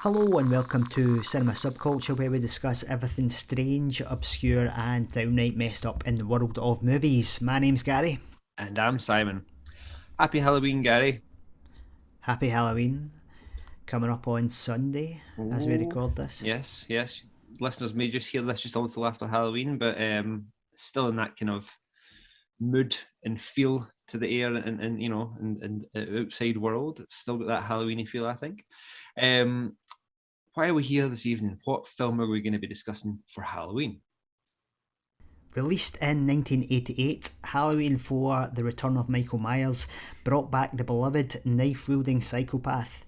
Hello and welcome to Cinema Subculture, where we discuss everything strange, obscure and downright messed up in the world of movies. My name's Gary. And I'm Simon. Happy Halloween, Gary. Happy Halloween. Coming up on Sunday as we Oh, record this. yes. Listeners may just hear this just a little after Halloween, but still in that kind of mood and feel to the air and you know and outside world. It's still got that Halloweeny feel, I think. Why are we here this evening? What film are we going to be discussing for Halloween? Released in 1988, Halloween 4 The Return of Michael Myers brought back the beloved knife wielding psychopath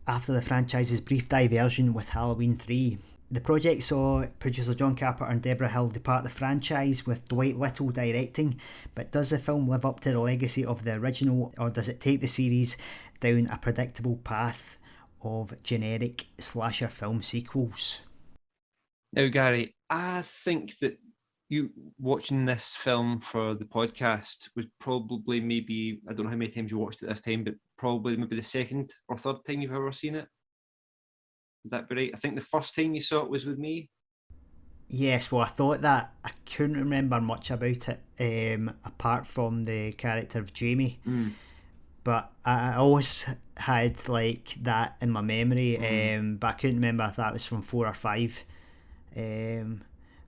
after the franchise's brief diversion with Halloween 3. The project saw producer John Carpenter and Deborah Hill depart the franchise, with Dwight Little directing, but does the film live up to the legacy of the original, or does it take the series down a predictable path of generic slasher film sequels? Now, Gary, I think that you watching this film for the podcast was probably maybe, I don't know how many times you watched it this time, but probably maybe the second or third time you've ever seen it. Would that be right? I think the first time you saw it was with me. Yes, well, I thought that I couldn't remember much about it, apart from the character of Jamie. Mm. But I always had like that in my memory, but I couldn't remember if that was from 4 or 5.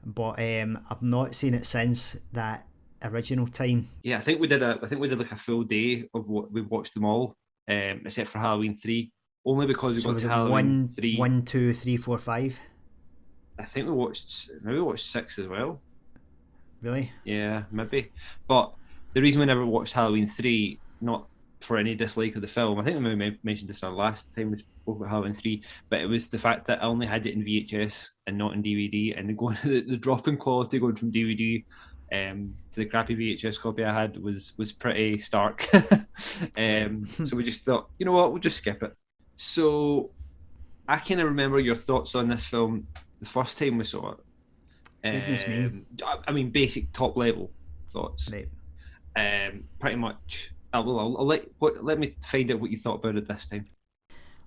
But I've not seen it since that original time. Yeah, I think we did like a full day of what we watched them all, except for Halloween 3. Only because we So got was to it Halloween one, 3. one, two, three, four, five? I think we watched 6 as well. Really? Yeah, maybe. But the reason we never watched Halloween 3, not for any dislike of the film, I think we mentioned this our last time we spoke about Halloween 3, but it was the fact that I only had it in VHS and not in DVD, and the drop in quality going from DVD to the crappy VHS copy I had was pretty stark. Right. So we just thought, you know what, we'll just skip it. So I kind of remember your thoughts on this film the first time we saw it. Goodness me. I mean, basic top level thoughts. Right. Pretty much. I'll let me find out what you thought about it this time.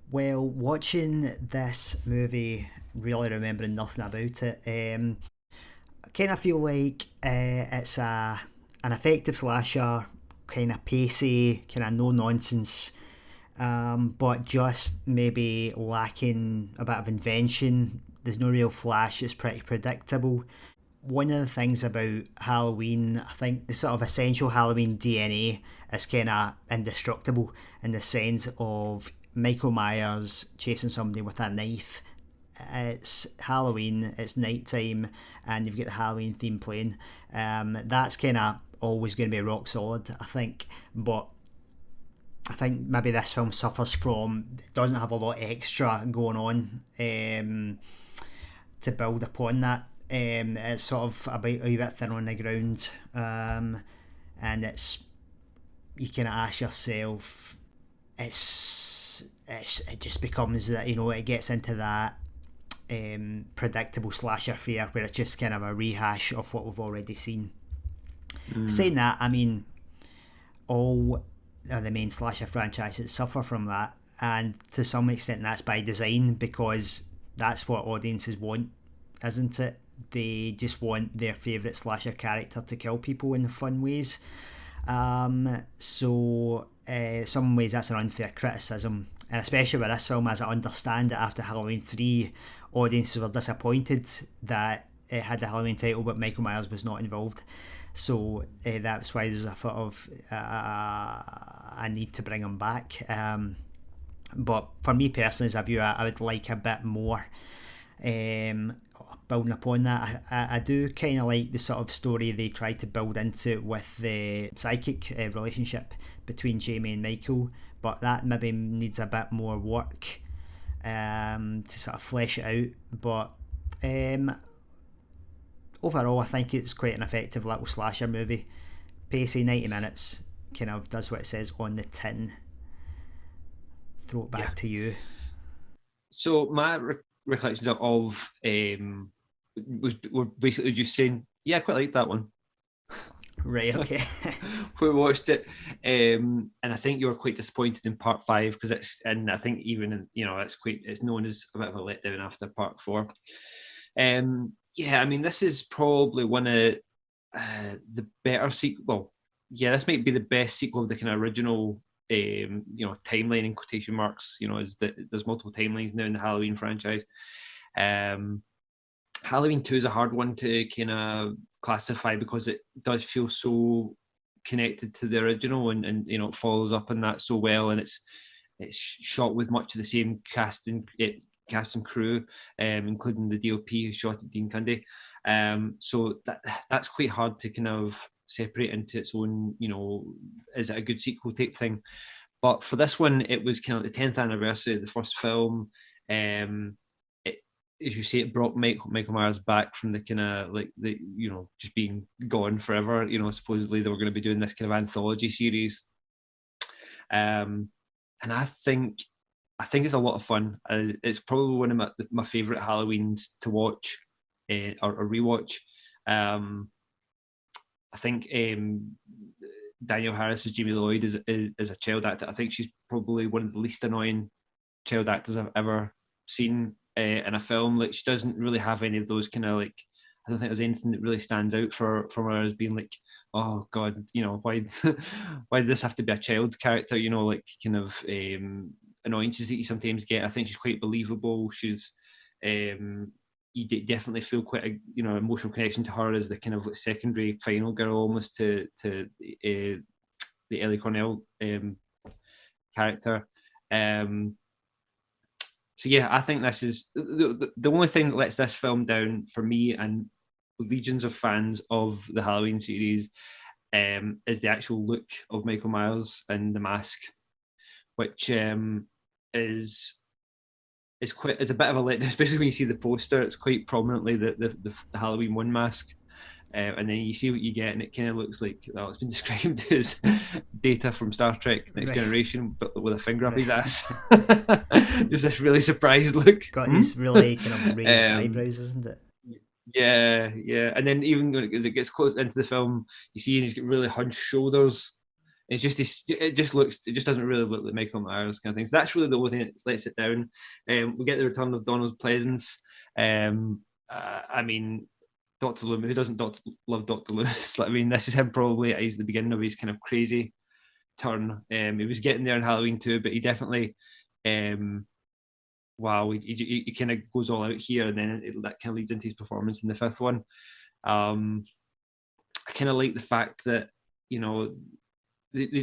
Well, watching this movie, really remembering nothing about it, I kind of feel like it's an effective slasher, kind of pacey, kind of no nonsense, but just maybe lacking a bit of invention. There's no real flash. It's pretty predictable. One of the things about Halloween, I think the sort of essential Halloween DNA is kind of indestructible, in the sense of Michael Myers chasing somebody with a knife. It's Halloween, it's nighttime, and you've got the Halloween theme playing. That's kind of always going to be rock solid, I think. But I think maybe this film suffers from, it doesn't have a lot extra going on to build upon that. It's sort of a bit thin on the ground, and you kind of ask yourself, it just becomes that, it gets into that predictable slasher fare where it's just kind of a rehash of what we've already seen. Saying that, I mean, all the main slasher franchises suffer from that, and to some extent that's by design, because that's what audiences want, isn't it? They just want their favourite slasher character to kill people in fun ways. So some ways that's an unfair criticism, and especially with this film, as I understand it, after Halloween 3, audiences were disappointed that it had the Halloween title but Michael Myers was not involved. So that's why there's a sort of a need to bring him back. But for me personally, as a viewer, I would like a bit more building upon that. I do kind of like the sort of story they tried to build into with the psychic relationship between Jamie and Michael, but that maybe needs a bit more work to sort of flesh it out. But overall, I think it's quite an effective little slasher movie. Pacey, 90 minutes, kind of does what it says on the tin. Throw it Yeah. back to you. So my recollections of were basically just saying, yeah, I quite like that one. Right. Okay. We watched it, and I think you were quite disappointed in part five because and I think even it's known as a bit of a letdown after part four. Yeah, I mean, this is probably one of the better sequel. Well, yeah, this might be the best sequel of the kind of original, timeline in quotation marks. Is that there's multiple timelines now in the Halloween franchise. Um, Halloween 2 is a hard one to kind of classify because it does feel so connected to the original, and it follows up on that so well, and it's shot with much of the same cast and crew, including the DOP who shot it, Dean Cundy. So that's quite hard to kind of separate into its own, is it a good sequel type thing. But for this one, it was kind of the 10th anniversary of the first film. It, as you say, it brought Michael Myers back from the kind of like the just being gone forever. Supposedly they were going to be doing this kind of anthology series, and I think it's a lot of fun. It's probably one of my favorite Halloweens to watch, or rewatch. Um, I think Daniel Harris as Jamie Lloyd is a child actor. I think she's probably one of the least annoying child actors I've ever seen in a film. Like, she doesn't really have any of those kind of like. I don't think there's anything that really stands out from her as being like, oh God, why why did this have to be a child character? Like kind of annoyances that you sometimes get. I think she's quite believable. She's you definitely feel quite a emotional connection to her as the kind of like secondary final girl almost to the Ellie Cornell character. Um, so yeah, I think this is the only thing that lets this film down for me and legions of fans of the Halloween series, is the actual look of Michael Myers and the mask, which is is a bit of a letdown, especially when you see the poster. It's quite prominently the Halloween 1 mask. And then you see what you get, and it kind of looks like, well, it's been described as Data from Star Trek Next Right. Generation, but with a finger up his Right. ass. Just this really surprised look. Got these really kind of raised Um, eyebrows, isn't it? yeah, yeah. And then even as it gets close into the film, you see he's got really hunched shoulders. It just doesn't really look like Michael Myers kind of things. So that's really the only thing that lets it down. We get the return of Donald Pleasance. I mean, Dr. Loomis, who doesn't love Dr. Loomis? I mean, this is him probably at the beginning of his kind of crazy turn. He was getting there in Halloween too, but he definitely, wow, he kind of goes all out here, and then that kind of leads into his performance in the fifth one. I kind of like the fact that,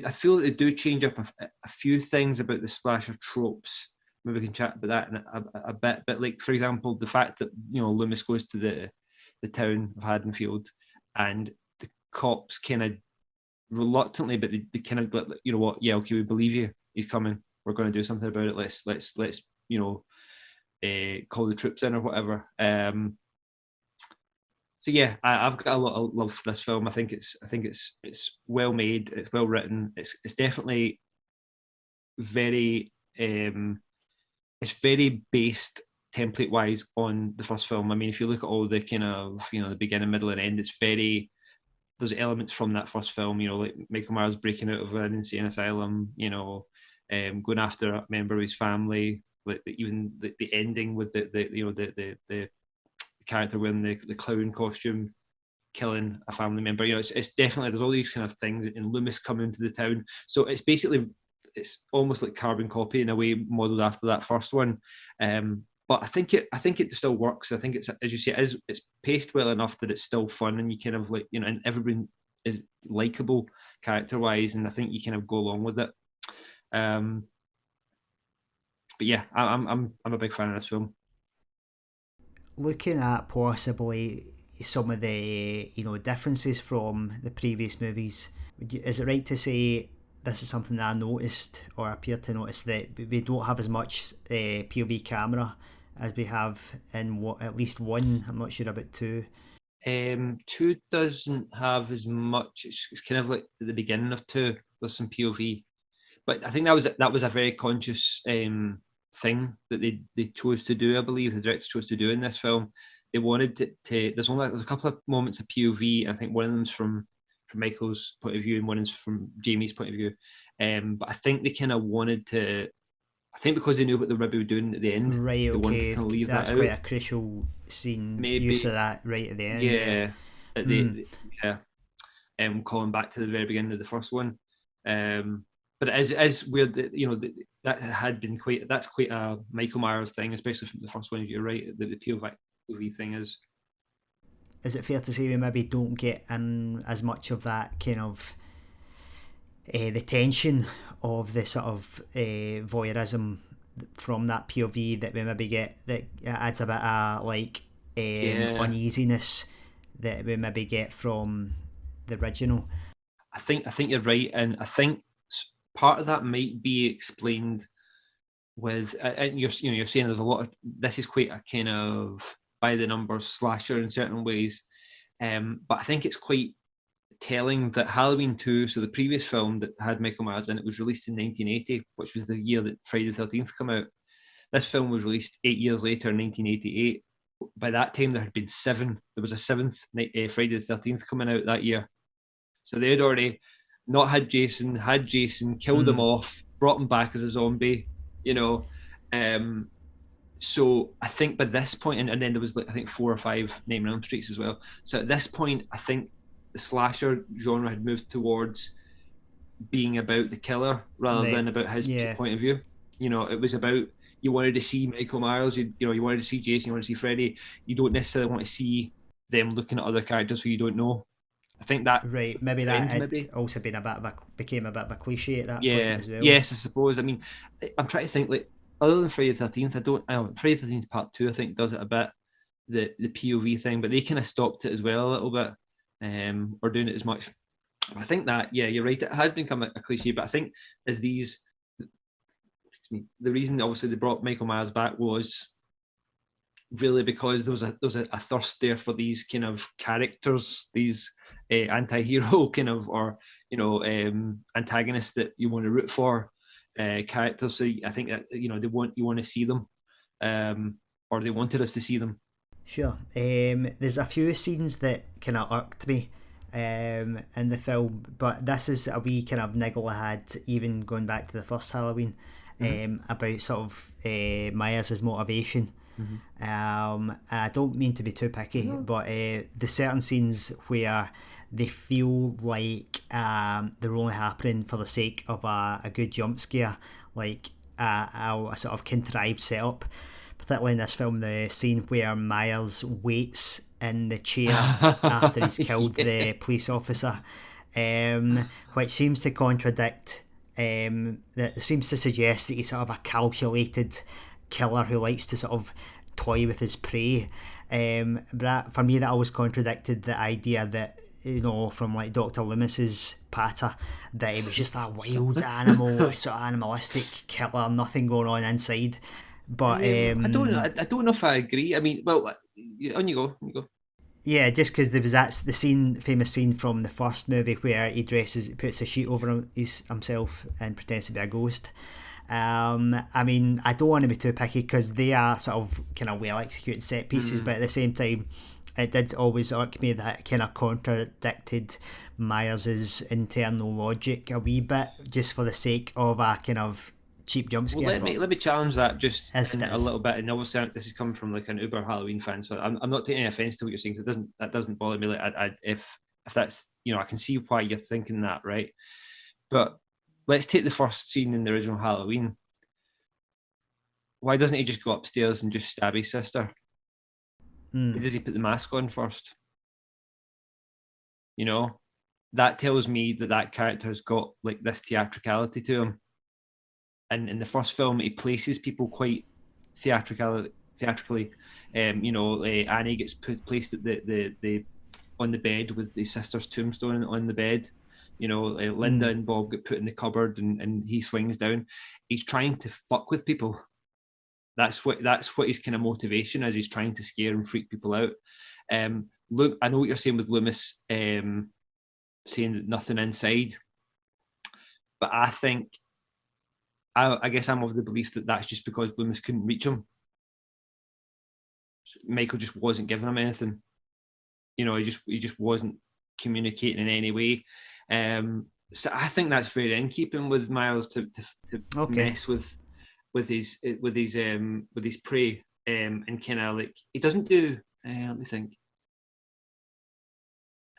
I feel that they do change up a few things about the slasher tropes. Maybe we can chat about that in a bit. But like, for example, the fact that Loomis goes to the town of Haddonfield, and the cops kind of reluctantly, but they kind of like, you know what? Yeah, okay, we believe you. He's coming. We're going to do something about it. Let's call the troops in or whatever. So yeah, I've got a lot of love for this film. I think it's well made. It's well written. It's definitely very it's very based template wise on the first film. I mean, if you look at all the kind of the beginning, middle, and end, it's very there's elements from that first film. Like Michael Myers breaking out of an insane asylum. Going after a member of his family. Like even the ending with the character wearing the clown costume killing a family member. It's definitely, there's all these kind of things, and Loomis coming into the town. So it's almost like carbon copy in a way, modeled after that first one. But I think it still works. I think it's, as you say, it's paced well enough that it's still fun, and you kind of like, and everyone is likable character wise, and I think you kind of go along with it. But yeah, I'm a big fan of this film. Looking at possibly some of the differences from the previous movies, is it right to say this is something that I noticed or appeared to notice, that we don't have as much POV camera as we have in at least one? I'm not sure about two. Two doesn't have as much. It's kind of like at the beginning of two. There's some POV, but I think that was a very conscious thing that they chose to do. I believe the director chose to do in this film. They wanted to there's a couple of moments of POV. I think one of them's from from Michael's point of view and one is from Jamie's point of view. But I think they kind of wanted to. I think because they knew what they were maybe doing at the end, Right, they wanted to okay. kind of leave That's that quite out. a crucial scene. Use of Maybe, that right at the end. Yeah. yeah, at yeah, calling back to the very beginning of the first one. But it is weird that that had been quite. That's quite a Michael Myers thing, especially from the first one. If you're right, the POV thing is. Is it fair to say we maybe don't get in as much of that kind of the tension of the sort of voyeurism from that POV that we maybe get, that adds a bit of like Yeah, uneasiness that we maybe get from the original. I think you're right, and I think part of that might be explained with, and you're saying there's a lot of, this is quite a kind of by the numbers slasher in certain ways, but I think it's quite telling that Halloween 2, so the previous film that had Michael Myers in it, was released in 1980, which was the year that Friday the 13th came out. This film was released 8 years later in 1988. By that time, there had been seven. There was a seventh Friday the 13th coming out that year. So they had already not had Jason, killed him off, brought him back as a zombie, you know. So I think by this point, and then there was like, I think 4 or 5 Nightmare on Elm Streets as well. So at this point, I think the slasher genre had moved towards being about the killer rather than about his point of view. It was about, you wanted to see Michael Myers, you wanted to see Jason, you wanted to see Freddy. You don't necessarily want to see them looking at other characters who you don't know. I think that maybe that had also been became a bit of a cliche at that point as well. Yes, I suppose. I mean, I'm trying to think, like, other than Friday the 13th, Friday the 13th Part 2, I think, does it a bit, the POV thing, but they kind of stopped it as well a little bit, or doing it as much. I think that, yeah, you're right, it has become a cliche, but I think as these, the reason obviously they brought Michael Myers back was really because there was a thirst there for these kind of characters, these anti-hero kind of, or antagonists that you want to root for, characters. So I think that you want to see them, or they wanted us to see them. Sure. There's a few scenes that kind of irked me in the film, but this is a wee kind of niggle I had even going back to the first Halloween, about sort of Myers' motivation. I don't mean to be too picky, but the certain scenes where they feel like they're only happening for the sake of a good jump scare, like a sort of contrived setup. Particularly in this film, the scene where Myers waits in the chair after he's killed the police officer, which seems to contradict, that seems to suggest that he's sort of a calculated killer who likes to sort of toy with his prey. But that, for me, that always contradicted the idea that, from like Dr. Loomis's patter, that he was just a wild animal, sort of animalistic killer, nothing going on inside. But I don't know if I agree. I mean, well, on you go. Yeah, just because there was the famous scene from the first movie where he puts a sheet over himself and pretends to be a ghost. I mean, I don't want to be too picky because they are sort of kind of well executed set pieces, but at the same time, it did always irk me that it kind of contradicted Myers' internal logic a wee bit, just for the sake of a kind of cheap jump scare. Well, let me challenge that just a little bit, and obviously this is coming from like an uber Halloween fan, so I'm not taking any offense to what you're saying. That doesn't bother me. Like, if that's, I can see why you're thinking that, right? But let's take the first scene in the original Halloween. Why doesn't he just go upstairs and just stab his sister? Why does he put the mask on first? That tells me that character has got like this theatricality to him. And in the first film, he places people quite theatrically. Annie gets placed at the on the bed with his sister's tombstone on the bed. Linda and Bob get put in the cupboard, and he swings down. He's trying to fuck with people. That's what his kind of motivation is. He's trying to scare and freak people out. Look, I know what you're saying with Loomis, saying that nothing inside, but I think, I guess I'm of the belief that that's just because Loomis couldn't reach him. Michael just wasn't giving him anything. He just wasn't communicating in any way. So I think that's very in keeping with Miles to Okay. mess with his prey, and kind of like he doesn't do. Let me think.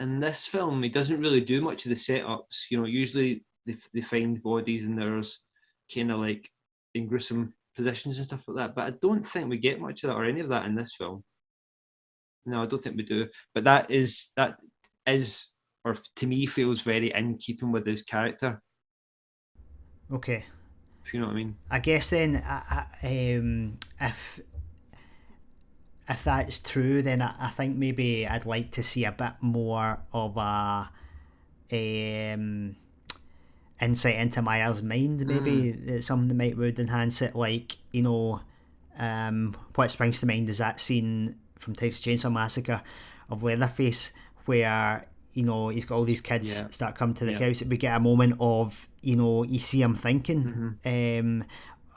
In this film, he doesn't really do much of the setups. Usually they find bodies and there's kind of like in gruesome positions and stuff like that. But I don't think we get much of that or any of that in this film. No, I don't think we do. But that is, or to me, feels very in keeping with his character. Okay. If you know what I mean. I guess then, if that's true, then I think maybe I'd like to see a bit more of a um, insight into Maya's mind. Maybe it's something that would enhance it. Like, what springs to mind is that scene from Texas Chainsaw Massacre of Leatherface, where he's got all these kids start coming to the house. We get a moment of you see him thinking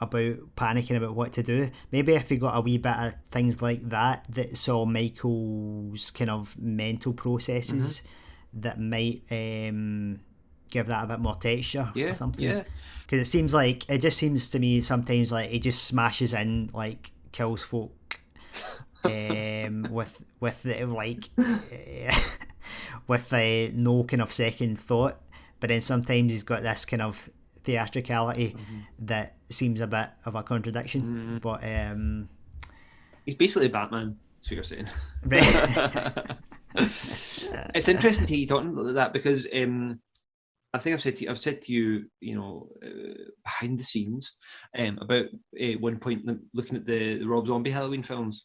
about panicking about what to do. Maybe if we got a wee bit of things like that saw Michael's kind of mental processes, that might give that a bit more texture or something. Yeah. Because it just seems to me sometimes like he just smashes in, like kills folk with the, like with no kind of second thought, but then sometimes he's got this kind of theatricality that seems a bit of a contradiction. But he's basically Batman. That's what you're saying. Right. It's interesting to hear you talking about that because I think I've said to you, behind the scenes, about one point looking at the Rob Zombie Halloween films.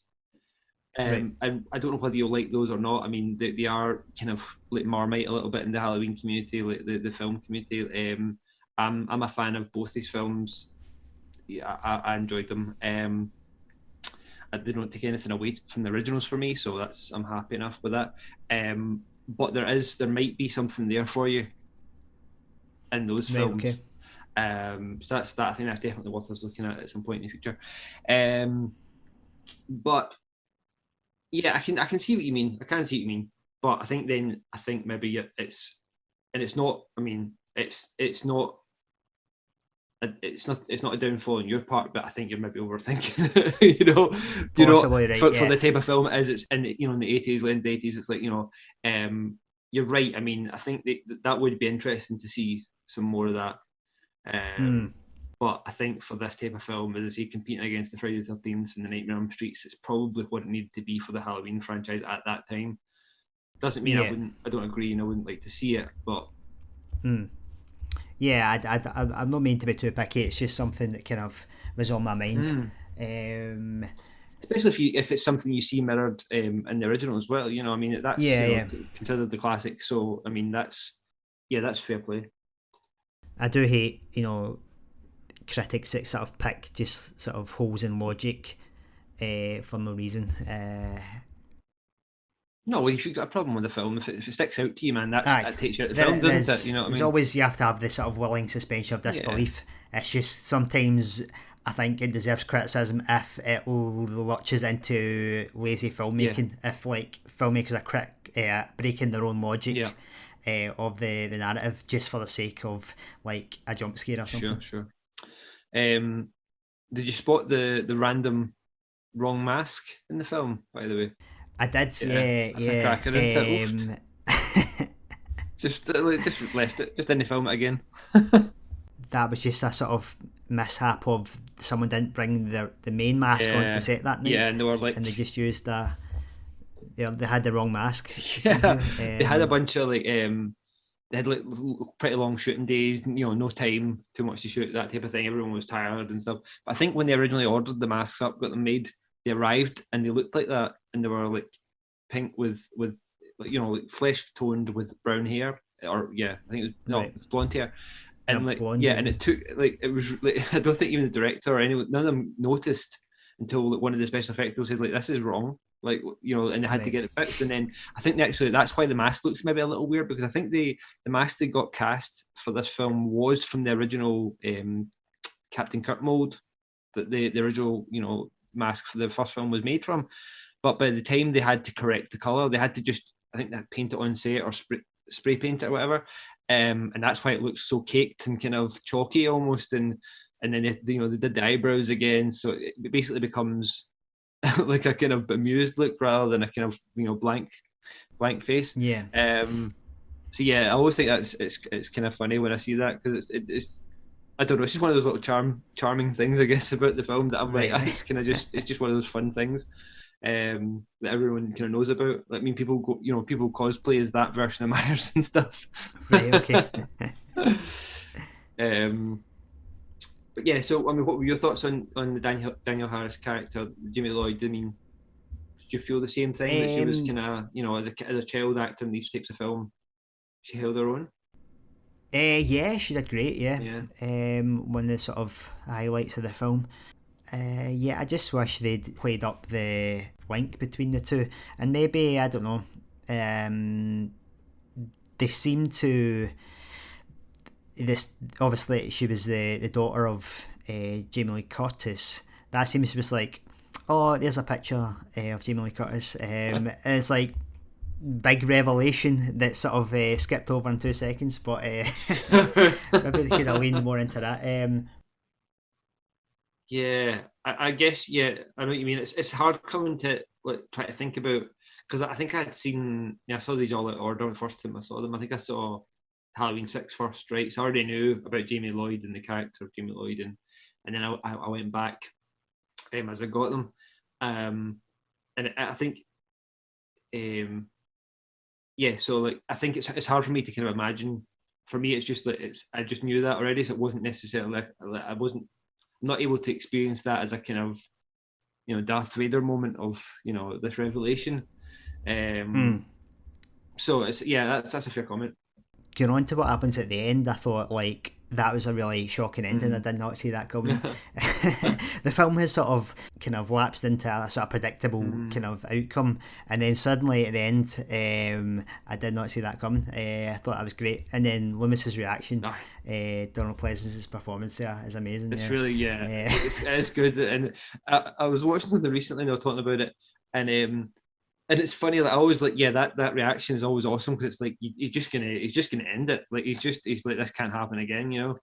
Right. And I don't know whether you'll like those or not. I mean, they are kind of like Marmite a little bit in the Halloween community, like the film community. I'm a fan of both these films. Yeah, I enjoyed them. They don't take anything away from the originals for me, so I'm happy enough with that. But there might be something there for you in those films. Okay. So I think that's definitely worth us looking at some point in the future. But yeah, I can see what you mean. I can see what you mean. But I think maybe it's not. I mean, it's not a downfall on your part, but I think you're maybe overthinking. Possibly right, for yeah. the type of film it is. It's in the 80s, late 80s. It's like you're right. I mean, I think that would be interesting to see some more of that. But I think for this type of film, as I say, competing against the Friday the 13th and the Nightmare on Elm Streets, it's probably what it needed to be for the Halloween franchise at that time. Doesn't mean I don't agree and I wouldn't like to see it, but yeah, I'm not meant to be too picky. It's just something that kind of was on my mind. Especially if it's something you see mirrored in the original as well. I mean, that's considered the classic. So I mean, that's fair play. I do hate critics that sort of pick just sort of holes in logic for no reason. No, well, if you've got a problem with the film, if it sticks out to you, man, that takes you out of the film, doesn't it? You know what I mean? There's always, you have to have this sort of willing suspension of disbelief. It's just sometimes I think it deserves criticism if it lurches into lazy filmmaking. If like filmmakers are breaking their own logic of the narrative just for the sake of like a jump scare or something. Sure. Did you spot the random wrong mask in the film, by the way? I did, That's a cracker, isn't it? Just left it, just didn't film it again. That was just a sort of mishap of someone didn't bring the main mask on to set that night. Yeah, and they were like, and they just used they had the wrong mask. Yeah, they had a bunch of like they had like pretty long shooting days, no time, too much to shoot, that type of thing. Everyone was tired and stuff. But I think when they originally ordered the masks up, got them made, they arrived and they looked like that, and they were like pink with like flesh toned with brown hair, or I think it's blonde hair, and and it took it was like, I don't think even the director or anyone, none of them noticed until like, one of the special effects people said like, this is wrong, and they had to get it fixed. And then I think that's why the mask looks maybe a little weird, because I think the mask they got cast for this film was from the original Captain Kirk mold that the original mask for the first film was made from. But by the time they had to correct the colour, they had to just I think they paint it on set or spray paint it or whatever, and that's why it looks so caked and kind of chalky almost, and then they did the eyebrows again, so it basically becomes like a kind of bemused look rather than a kind of blank face. Yeah. So yeah, I always think it's kind of funny when I see that, because it's I don't know, it's just one of those little charming things, I guess, about the film that I'm Right. like, it's kind of just, it's just one of those fun things that everyone kind of knows about. Like, I mean, people go, people cosplay as that version of Myers and stuff. Right. Okay. But yeah, so I mean, what were your thoughts on the Daniel Harris character, Jimmy Lloyd? I mean, did you feel the same thing, that she was kind of, as a child actor in these types of film, she held her own? Yeah, she did great. Yeah. Yeah. One of the sort of highlights of the film. Yeah, I just wish they'd played up the link between the two, and maybe, I don't know. They seem to. This obviously she was the daughter of Jamie Lee Curtis. That seems to be like, oh, there's a picture of Jamie Lee Curtis. And it's like big revelation that sort of skipped over in 2 seconds, but maybe they could have leaned more into that. Yeah, I guess, yeah, I know what you mean. It's hard coming to like try to think about, because I think I had seen, I saw these all out of order the first time I saw them. I think I saw Halloween 6 first, right? So I already knew about Jamie Lloyd and the character of Jamie Lloyd, and then I went back as I got them, and I think, yeah. So like, I think it's hard for me to kind of imagine. For me, it's just that I just knew that already, so it wasn't necessarily like, I'm not able to experience that as a kind of Darth Vader moment of this revelation. So it's, yeah, that's a fair comment. Going on to what happens at the end, I thought like that was a really shocking ending. I did not see that coming. The film has sort of kind of lapsed into a sort of predictable kind of outcome, and then suddenly at the end, I did not see that coming. I thought that was great, and then Loomis's reaction, Donald Pleasance's performance there is amazing. It's really, it's good. And I was watching something recently, and they were talking about it, and it's funny, like I always like, that reaction is always awesome, because it's like he's just gonna end it. Like he's like, this can't happen again,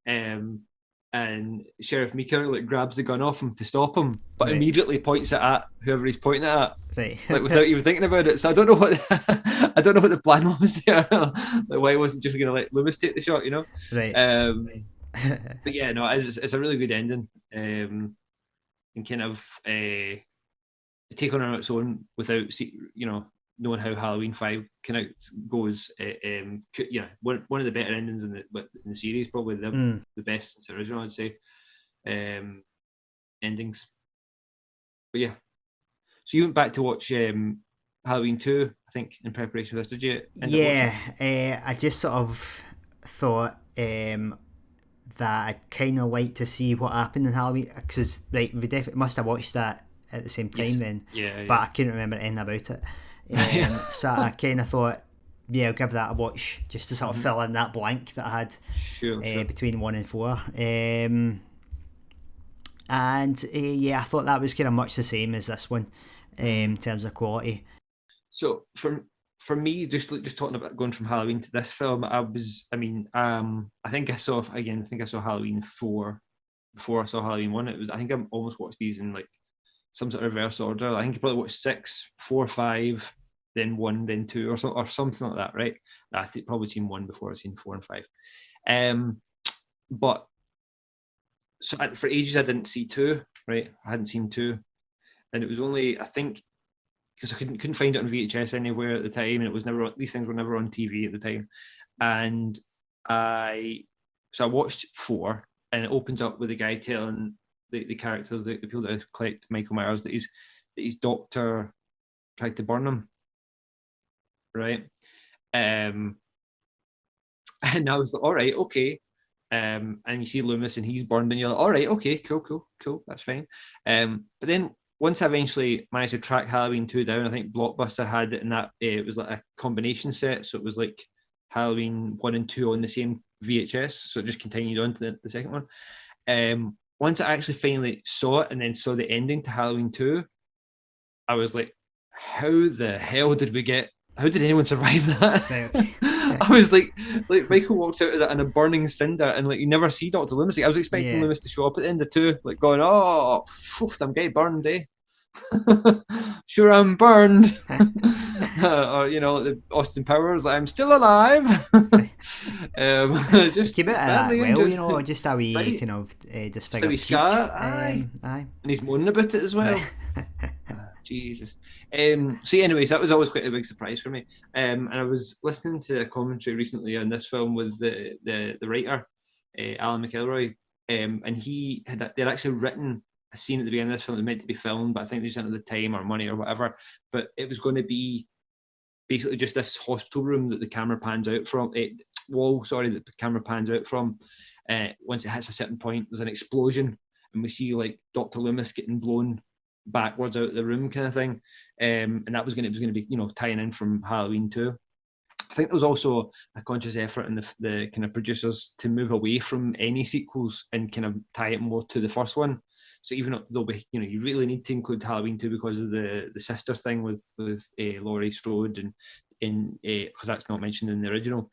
and Sheriff Meeker like grabs the gun off him to stop him, but immediately points it at whoever he's pointing it at, like without even thinking about it. So I don't know what I don't know what the plan was there. Like why he wasn't just gonna let Loomis take the shot, Right. But yeah, no, it's a really good ending, and kind of take on its own without knowing how Halloween 5 kind of goes. One of the better endings in the series, probably the best since the original, I'd say. Endings, but yeah. So you went back to watch Halloween 2, I think, in preparation for this. Did you? I just sort of thought that I'd kind of like to see what happened in Halloween, because we definitely must have watched that at the same time then, but I couldn't remember anything about it. So I kind of thought, I'll give that a watch just to sort of fill in that blank that I had between 1 and 4. And I thought that was kind of much the same as this one in terms of quality. So for me, just talking about going from Halloween to this film, I think I saw Halloween 4 before I saw Halloween 1. I think I almost watched these in like some sort of reverse order. I think I probably watched 6, 4, 5, then 1, then 2, or something like that, right? I think probably seen 1 before I've seen 4 and 5. But so for ages I didn't see 2, right? I hadn't seen 2, and it was only, I think, because I couldn't find it on VHS anywhere at the time, and it was never, these things were never on TV at the time, and I watched 4, and it opens up with a guy telling the characters, the people that collect Michael Myers, that his doctor tried to burn him, right? And I was like, all right, okay. And you see Loomis and he's burned, and you're like, all right, okay, cool, that's fine. But then once I eventually managed to track Halloween 2 down, I think Blockbuster had it in that, it was like a combination set, so it was like Halloween 1 and 2 on the same VHS, so it just continued on to the second one. Once I actually finally saw it and then saw the ending to Halloween 2, I was like, how the hell did we get how did anyone survive that? Right, okay. I was like Michael walks out in a burning cinder, and like you never see Doctor Loomis. Like, I was expecting Yeah. Loomis to show up at the end of two, like going, "Oh, phew, I'm getting burned, eh? Sure, I'm burned." Or like the Austin Powers, like I'm still alive. He Just came out of that badly well, injured, just a wee right? kind of Just a wee disfigured cheek. scar, aye. Aye. And he's moaning about it as Right. well. Jesus. So, anyways, that was always quite a big surprise for me. And I was listening to a commentary recently on this film with the writer, Alan McElroy, and they'd actually written a scene at the beginning of this film that was meant to be filmed, but I think they just didn't have the time or money or whatever. But it was going to be basically just this hospital room that the camera pans out from. Wall, sorry, that the camera pans out from. Once it hits a certain point, there's an explosion, and we see like Dr. Loomis getting blown backwards out of the room, kind of thing. And that was going to be tying in from Halloween 2. I think there was also a conscious effort in the kind of producers to move away from any sequels and kind of tie it more to the first one. So even though you really need to include Halloween 2 because of the sister thing with Laurie Strode and because that's not mentioned in the original.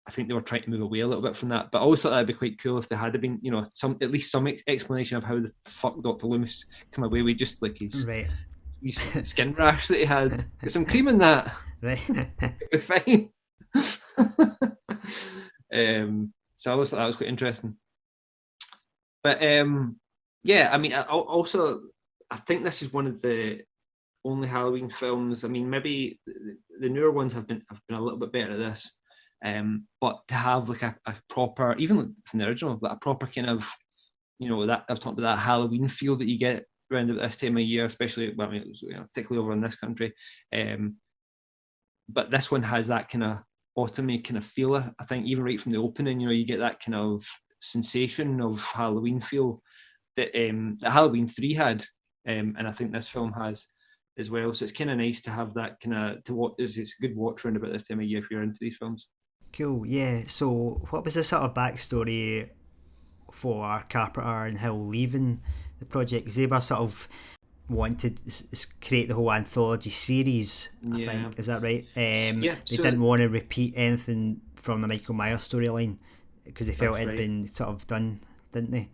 I think they were trying to move away a little bit from that, but I always thought that'd be quite cool if there had been, at least some explanation of how the fuck Dr. Loomis come away with just like his Right. skin rash that he had. Get some cream in that. Right. It'd be fine. So I always thought that was quite interesting. But yeah, I mean, I think this is one of the only Halloween films. I mean, maybe the newer ones have been a little bit better at this. But to have like a proper, even from the original, like a proper kind of, that I've talked about that Halloween feel that you get around at this time of year, especially, well, I mean, particularly over in this country. But this one has that kind of autumny kind of feel. I think even right from the opening, you get that kind of sensation of Halloween feel that Halloween 3 had, and I think this film has as well. So it's kind of nice to have that kind of it's a good watch around about this time of year if you're into these films. Cool. Yeah. So, what was the sort of backstory for Carpenter and Hill leaving the project? Because they were sort of wanted to create the whole anthology series. I think is that right? Yeah. They didn't want to repeat anything from the Michael Myers storyline because they felt it had been sort of done, didn't they?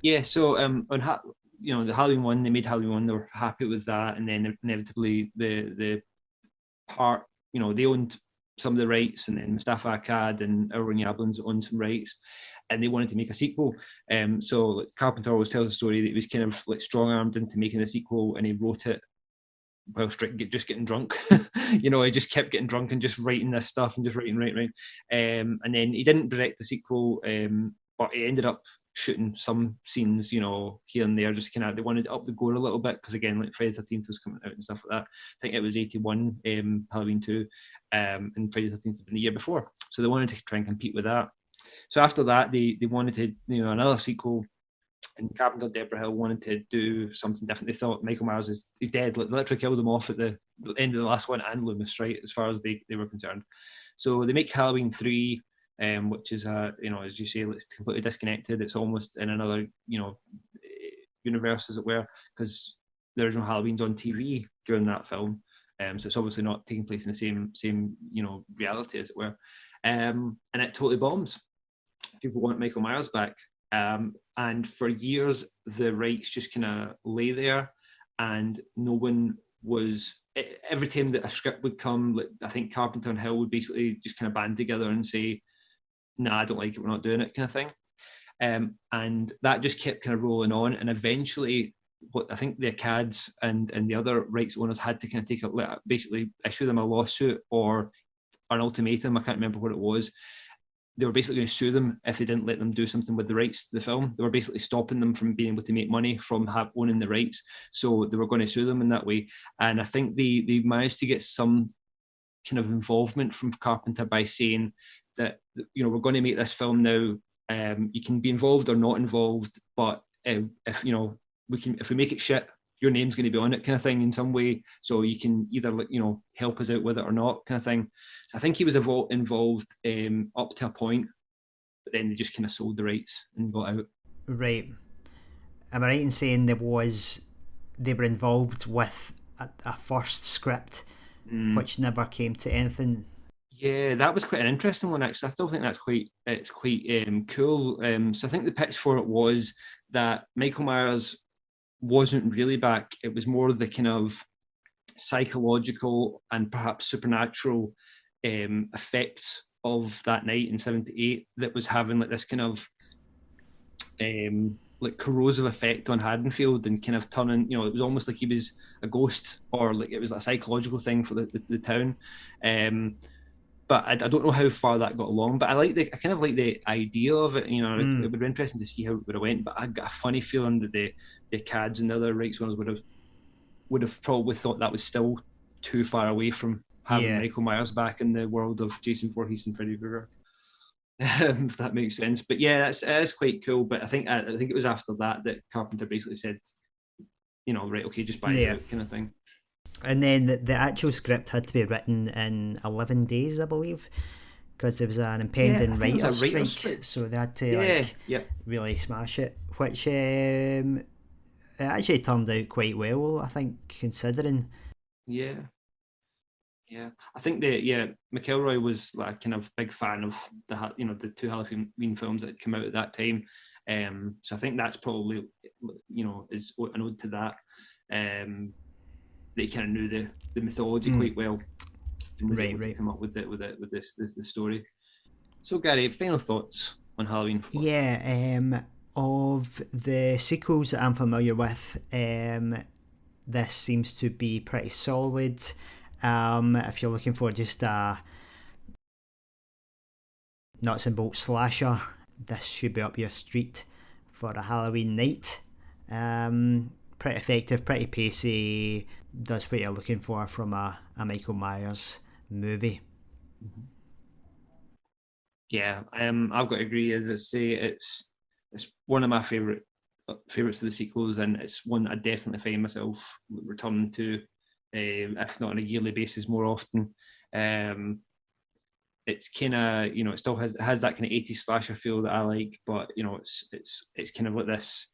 Yeah. So on the Halloween 1, they made Halloween 1. They were happy with that, and then inevitably the part, they owned some of the rights, and then Mustafa Akkad and Irwin Yablans owned some rights, and they wanted to make a sequel. So like, Carpenter always tells the story that he was kind of like strong-armed into making a sequel, and he wrote it while just getting drunk. He just kept getting drunk and just writing this stuff and just writing. And then he didn't direct the sequel, but he ended up shooting some scenes, here and there, just kind of, they wanted to up the gore a little bit, because again, like Friday the 13th was coming out and stuff like that. I think it was 81, Halloween 2, and Friday the 13th had been the year before. So they wanted to try and compete with that. So after that, they wanted to, another sequel, and Carpenter, Deborah Hill wanted to do something different. They thought Michael Myers is dead, literally killed him off at the end of the last one, and Loomis, right, as far as they were concerned. So they make Halloween 3, which is as you say, it's completely disconnected. It's almost in another universe, as it were, because the original Halloween's on TV during that film, so it's obviously not taking place in the same reality, as it were, and it totally bombs. People want Michael Myers back, and for years the rights just kind of lay there, and no one was. Every time that a script would come, like, I think Carpenter and Hill would basically just kind of band together and say, "Nah, I don't like it. We're not doing it," kind of thing. And that just kept kind of rolling on, and eventually, what I think the Accads and the other rights owners had to kind of take basically issue them a lawsuit or an ultimatum. I can't remember what it was. They were basically going to sue them if they didn't let them do something with the rights to the film. They were basically stopping them from being able to make money from owning the rights. So they were going to sue them in that way. And I think they managed to get some kind of involvement from Carpenter by saying that, we're going to make this film now. You can be involved or not involved, but if we make it shit, your name's going to be on it, kind of thing, in some way. So you can either help us out with it or not, kind of thing. So I think he was involved up to a point, but then they just kind of sold the rights and got out. Right. Am I right in saying they were involved with a first script Mm. which never came to anything. Yeah, that was quite an interesting one actually. I still think it's quite cool. So I think the pitch for it was that Michael Myers wasn't really back. It was more the kind of psychological and perhaps supernatural effects of that night in '78 that was having like this kind of like corrosive effect on Haddonfield and kind of turning, it was almost like he was a ghost or like it was a psychological thing for the town. But I don't know how far that got along. But I kind of like the idea of it. It would be interesting to see how it would have went. But I got a funny feeling that the CADs and the other rights owners would have probably thought that was still too far away from having Michael Myers back in the world of Jason Voorhees and Freddy Krueger. If that makes sense. But yeah, that's quite cool. But I think it was after that Carpenter basically said, right, okay, just buy it out, kind of thing. And then the actual script had to be written in 11 days, I believe, because there was an impending writer's strike. So they had to really smash it, which it actually turned out quite well, I think, considering. Yeah. Yeah, I think McElroy was like kind of big fan of the two Halloween films that had come out at that time. So I think that's probably is an ode to that. They kind of knew the mythology quite well, and was able to come up with the story. So Gary, final thoughts on Halloween 4? Yeah, of the sequels that I'm familiar with, this seems to be pretty solid. If you're looking for just a nuts and bolts slasher, this should be up your street for a Halloween night. Pretty effective, pretty pacey, does what you're looking for from a Michael Myers movie. Yeah, I've got to agree. As I say, it's one of my favorites of the sequels, and it's one I definitely find myself returning to, if not on a yearly basis, more often. It's kind of it still has that kind of 80s slasher feel that I like, but it's kind of like this,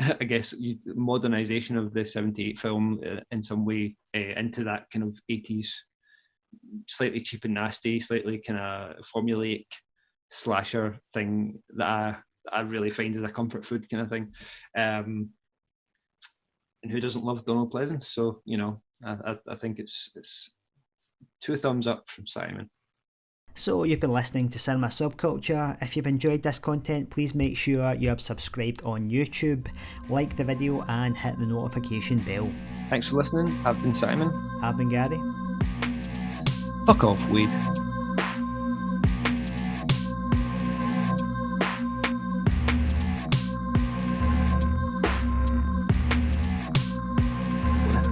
I guess, modernization of the '78 film in some way into that kind of 80s, slightly cheap and nasty, slightly kind of formulaic slasher thing that I really find as a comfort food kind of thing. And who doesn't love Donald Pleasence? So I think it's 2 thumbs up from Simon. So you've been listening to Cinema Subculture. If you've enjoyed this content, please make sure you have subscribed on YouTube, like the video and hit the notification bell. Thanks for listening. I've been Simon. I've been Gary. Fuck off, weed.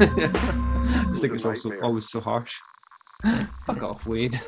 I just think it's also always so harsh. Fuck off, Wade.